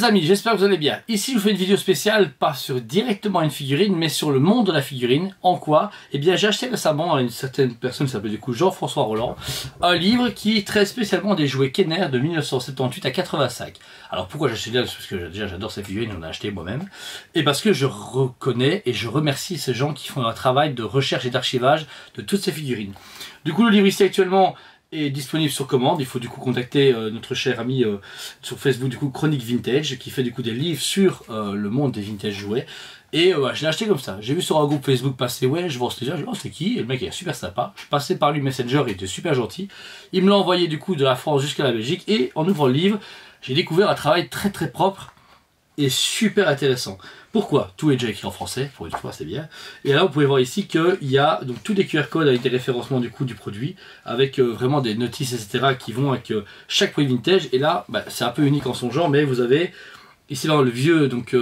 les amis, j'espère que vous allez bien. Ici, je vous fais une vidéo spéciale, pas sur directement une figurine, mais sur le monde de la figurine. En quoi? Eh bien, j'ai acheté récemment à une certaine personne qui s'appelle du coup Jean-François Roland, un livre qui traite spécialement des jouets Kenner de 1978 à 85. Alors pourquoi j'ai acheté là? Parce que déjà j'adore ces figurines, on a acheté moi-même. Et parce que je reconnais et je remercie ces gens qui font un travail de recherche et d'archivage de toutes ces figurines. Du coup, le livre ici actuellement est disponible sur commande. Il faut du coup contacter notre cher ami sur Facebook du coup Chronique Vintage qui fait du coup des livres sur le monde des vintage jouets. Et je l'ai acheté comme ça. J'ai vu sur un groupe Facebook passer, ouais, je vois ce livre, je dis, oh, c'est qui? Et le mec il est super sympa. Je suis passé par lui Messenger, il était super gentil. Il me l'a envoyé du coup de la France jusqu'à la Belgique. Et en ouvrant le livre, j'ai découvert un travail très propre et super intéressant. Pourquoi? Tout est déjà écrit en français, pour une fois c'est bien. Et là vous pouvez voir ici qu'il y a donc tous des QR codes avec des référencements du coup du produit, avec vraiment des notices etc. qui vont avec chaque produit vintage. Et là c'est un peu unique en son genre, mais vous avez ici dans le vieux donc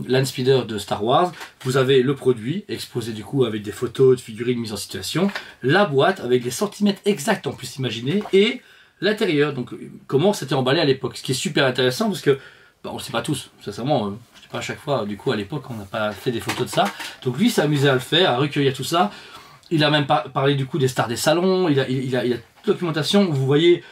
Landspeeder de Star Wars, vous avez le produit exposé du coup avec des photos de figurines mises en situation, la boîte avec les centimètres exacts en plus imaginez, et l'intérieur, donc comment c'était emballé à l'époque, ce qui est super intéressant parce que on ne sait pas tous, sincèrement, je sais pas à chaque fois, du coup à l'époque on n'a pas fait des photos de ça, donc lui s'est amusé à le faire, à recueillir tout ça, il a même parlé du coup des stars des salons, il a toute la documentation, vous voyez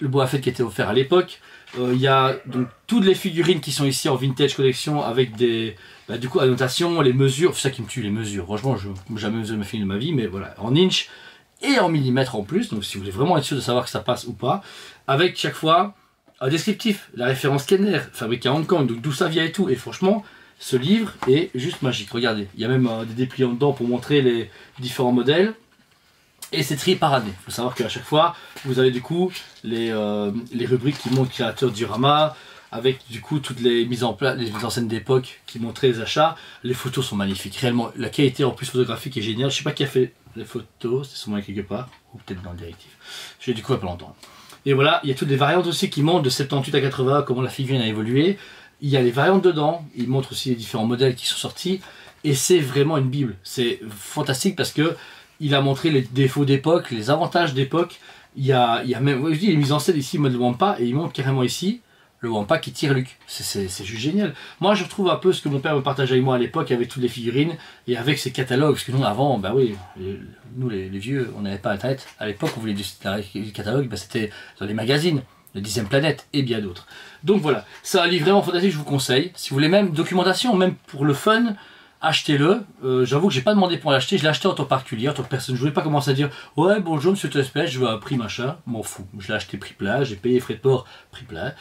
le Boba Fett qui était offert à l'époque, il y a donc toutes les figurines qui sont ici en vintage collection avec des du coup annotations, les mesures, c'est ça qui me tue les mesures, franchement je n'ai jamais mesuré mes figurines de ma vie, mais voilà, en inch et en millimètres en plus, donc si vous voulez vraiment être sûr de savoir que ça passe ou pas, avec chaque fois un descriptif, la référence Kenner, fabriqué à Hong Kong, donc d'où ça vient et tout. Et franchement, ce livre est juste magique. Regardez, il y a même des dépliants dedans pour montrer les différents modèles. Et c'est trié par année. Il faut savoir qu'à chaque fois, vous avez du coup les rubriques qui montrent créateur du diorama, avec du coup toutes les mises en place, les mises en scène d'époque qui montraient les achats. Les photos sont magnifiques. Réellement, la qualité en plus photographique est géniale. Je sais pas qui a fait les photos, c'est sûrement quelque part, ou peut-être dans le directif. J'ai du coup il n'y a pas longtemps. Et voilà, il y a toutes les variantes aussi qui montrent de 78 à 80, comment la figurine a évolué. Il y a les variantes dedans, il montre aussi les différents modèles qui sont sortis. Et c'est vraiment une bible. C'est fantastique parce que il a montré les défauts d'époque, les avantages d'époque. Il y a même, je dis, les mises en scène ici, mode Wampa, et il montre carrément ici le Wampa qui tire Luke. C'est juste génial. Moi, je retrouve un peu ce que mon père me partageait avec moi à l'époque, avec toutes les figurines, et avec ses catalogues. Parce que nous, avant, bah oui, nous les vieux, on n'avait pas Internet. À l'époque, on voulait du catalogue, c'était dans les magazines, le 10e Planète, et bien d'autres. Donc voilà, c'est un livre vraiment fantastique, je vous conseille. Si vous voulez même documentation, même pour le fun, achetez-le. J'avoue que j'ai pas demandé pour l'acheter, je l'ai acheté en tant que particulier, en tant que personne. Je voulais pas commencer à dire ouais bonjour monsieur Tespèche, je veux un prix machin, m'en fous. Je l'ai acheté prix plat, j'ai payé frais de port prix plat,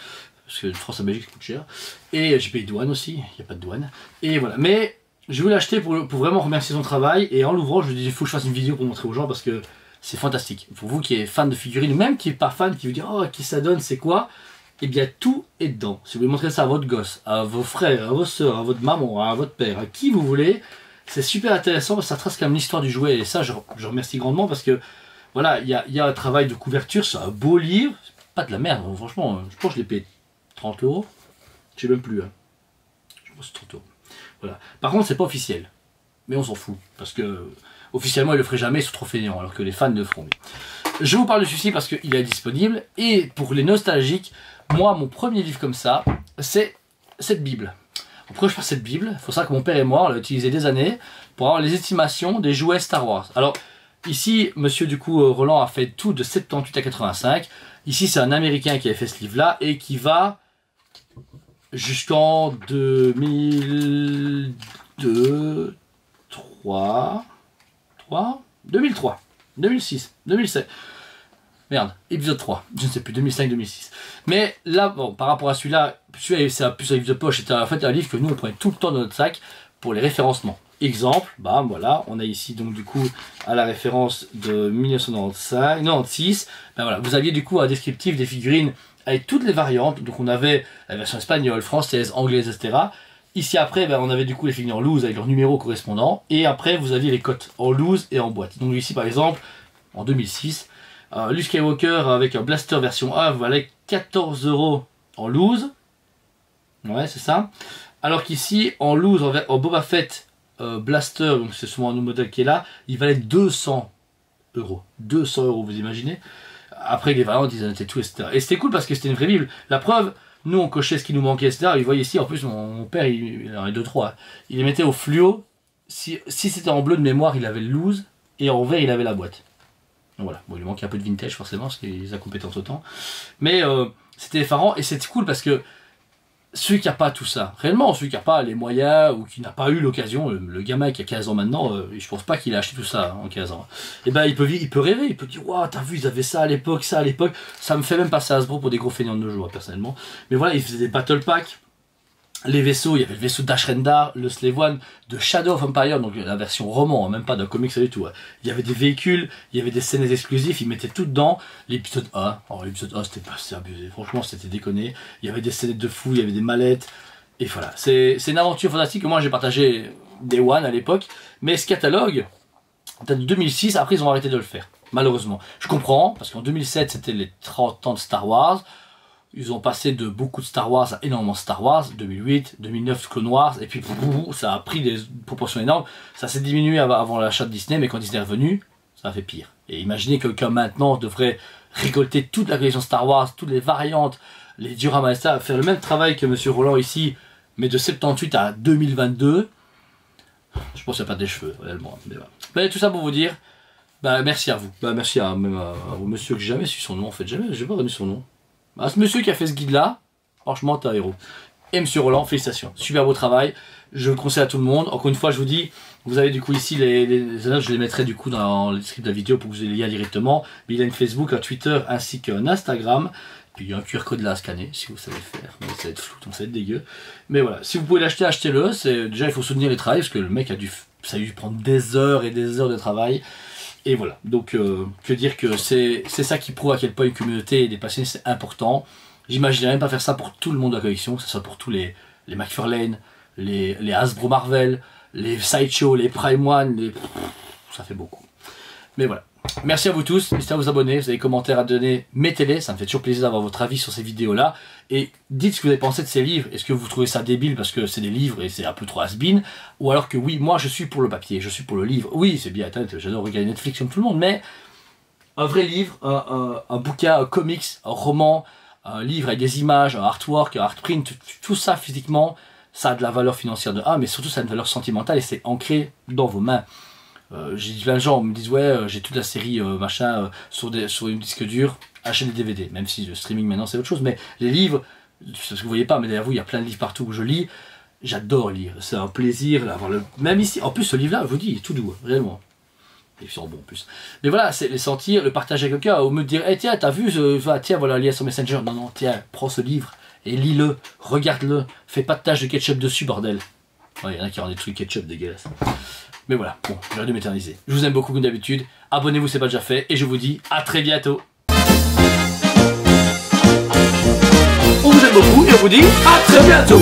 parce que de France à Belgique ça coûte cher. Et j'ai payé douane aussi, il n'y a pas de douane. Et voilà, mais je voulais l'acheter pour vraiment remercier son travail. Et en l'ouvrant, je me dis il faut que je fasse une vidéo pour montrer aux gens parce que c'est fantastique. Pour vous qui êtes fan de figurines, ou même qui n'est pas fan, qui vous dit oh qui ça donne, c'est quoi? Eh bien tout est dedans. Si vous voulez montrer ça à votre gosse, à vos frères, à vos soeurs, à votre maman, à votre père, à qui vous voulez, c'est super intéressant parce que ça trace quand même l'histoire du jouet. Et ça, je remercie grandement parce que voilà, il y a un travail de couverture, c'est un beau livre, c'est pas de la merde, franchement. Je pense que je l'ai payé 30 €. Je sais même plus. Hein. Je pense que c'est 30 €. Voilà. Par contre, c'est pas officiel. Mais on s'en fout. Parce que officiellement, ils le feraient jamais, ils sont trop fainéants, alors que les fans le feront. Je vous parle de celui-ci parce qu'il est disponible. Et pour les nostalgiques, moi, mon premier livre comme ça, c'est cette Bible. Pourquoi je parle de cette Bible? Il faut savoir que mon père et moi, on l'a utilisé des années pour avoir les estimations des jouets Star Wars. Alors, ici, monsieur du coup Roland a fait tout de 78 à 85. Ici, c'est un Américain qui a fait ce livre-là et qui va jusqu'en 2002, 2003, 2006, 2007. Merde, épisode 3, je ne sais plus, 2005-2006. Mais là, bon, par rapport à celui-là, c'est plus un livre de poche, c'était en fait un livre que nous on prenait tout le temps dans notre sac pour les référencements. Exemple, bah voilà, on a ici donc du coup à la référence de 1996, ben voilà, vous aviez du coup un descriptif des figurines avec toutes les variantes, donc on avait la version espagnole, française, anglaise, etc. Ici après, ben, on avait du coup les figurines en loose avec leurs numéros correspondants, et après vous aviez les cotes en loose et en boîte. Donc ici par exemple, en 2006, Luke Skywalker avec un blaster version A valait 14 € en loose, ouais c'est ça, alors qu'ici en loose, en Boba Fett blaster, donc c'est souvent un nouveau modèle qui est là, il valait 200 €. 200 €, vous imaginez? Après les variantes, ils en étaient tout, etc. Et c'était cool parce que c'était une vraie Bible. La preuve, Nous, on cochait ce qui nous manquait, etc. Et vous voyez ici, en plus, mon père, il en a 2-3. Il les mettait au fluo. Si c'était en bleu de mémoire, il avait le loose. Et en vert, il avait la boîte. Donc voilà. Bon, il lui manquait un peu de vintage, forcément, parce qu'il a compétence autant. Mais c'était effarant. Et c'était cool parce que celui qui n'a pas tout ça, réellement, celui qui n'a pas les moyens ou qui n'a pas eu l'occasion, le gamin qui a 15 ans maintenant, je pense pas qu'il a acheté tout ça en 15 ans. Et ben il peut rêver, il peut dire waouh, t'as vu, ils avaient ça à l'époque, ça à l'époque. Ça me fait même passer à Hasbro pour des gros feignants de nos jours, personnellement. Mais voilà, ils faisaient des battle packs. Les vaisseaux, il y avait le vaisseau d'Ashrendar, le Slave One, de Shadow of Empire, donc la version roman, même pas d'un comics, ça du tout. Il y avait des véhicules, il y avait des scènes exclusives, ils mettaient tout dedans. L'épisode 1, alors l'épisode 1 c'était pas assez abusé, franchement c'était déconné. Il y avait des scénettes de fou, il y avait des mallettes, et voilà. C'est une aventure fantastique que moi j'ai partagé Day One à l'époque, mais ce catalogue, date de 2006, après ils ont arrêté de le faire, malheureusement. Je comprends, parce qu'en 2007 c'était les 30 ans de Star Wars. Ils ont passé de beaucoup de Star Wars à énormément de Star Wars, 2008, 2009 Clone Wars, et puis ça a pris des proportions énormes. Ça s'est diminué avant l'achat de Disney, mais quand Disney est revenu, ça a fait pire. Et imaginez que quelqu'un maintenant devrait récolter toute la collection Star Wars, toutes les variantes, les dioramas, ça, faire le même travail que Monsieur Roland ici, mais de 78 à 2022. Je pense qu'il n'y a pas des cheveux, réellement. Mais voilà. Mais tout ça pour vous dire, bah, merci à vous. Bah, merci même au monsieur que j'ai jamais su son nom, en fait. J'ai pas connu son nom. Ah, ce monsieur qui a fait ce guide là, franchement t'es un héros. Et monsieur Roland, félicitations, super beau travail, je le conseille à tout le monde. Encore une fois je vous dis, vous avez du coup ici les annonces, je les mettrai du coup dans le descriptif de la vidéo pour que vous ayez les liens directement. Mais il a une Facebook, un Twitter ainsi qu'un Instagram. Puis il y a un QR code là à scanner si vous savez le faire, mais ça va être flou donc ça va être dégueu. Mais voilà, si vous pouvez l'acheter, achetez-le. Déjà il faut soutenir les travails parce que le mec ça a dû prendre des heures et des heures de travail. Et voilà, donc que dire que c'est ça qui prouve à quel point une communauté et des passionnés c'est important. J'imaginerais même pas faire ça pour tout le monde de la collection, que ce soit pour tous les McFarlane, les Hasbro Marvel, les Sideshow, les Prime One, ça fait beaucoup. Mais voilà, merci à vous tous, n'hésitez à vous abonner, vous avez des commentaires à donner, mettez-les, ça me fait toujours plaisir d'avoir votre avis sur ces vidéos là. Et dites ce que vous avez pensé de ces livres, est-ce que vous trouvez ça débile parce que c'est des livres et c'est un peu trop has-been, ou alors que oui, moi je suis pour le papier, je suis pour le livre, oui c'est bien, j'adore regarder Netflix comme tout le monde, mais un vrai livre, un bouquin, un comics, un roman, un livre avec des images, un artwork, un artprint, tout ça physiquement, ça a de la valeur financière de A, mais surtout ça a une valeur sentimentale et c'est ancré dans vos mains. J'ai plein de gens me disent ouais j'ai toute la série machin sur une disque dur, achetez des DVD, même si le streaming maintenant c'est autre chose, mais les livres, ce que vous voyez pas, mais derrière vous il y a plein de livres partout où je lis, j'adore lire, c'est un plaisir d'avoir même ici, en plus ce livre là je vous dis il est tout doux, réellement, et ils sont bons en plus, mais voilà c'est les sentir, le partager avec quelqu'un, au me dire hey, tiens t'as vu, tiens voilà lire sur Messenger, non tiens prends ce livre et lis-le, regarde-le, fais pas de tache de ketchup dessus bordel, ouais il y en a qui rendent des trucs ketchup dégueulasses. Mais voilà, bon, j'aurais dû m'éterniser. Je vous aime beaucoup comme d'habitude. Abonnez-vous si ce n'est pas déjà fait. Et je vous dis à très bientôt. On vous aime beaucoup et on vous dit à très bientôt.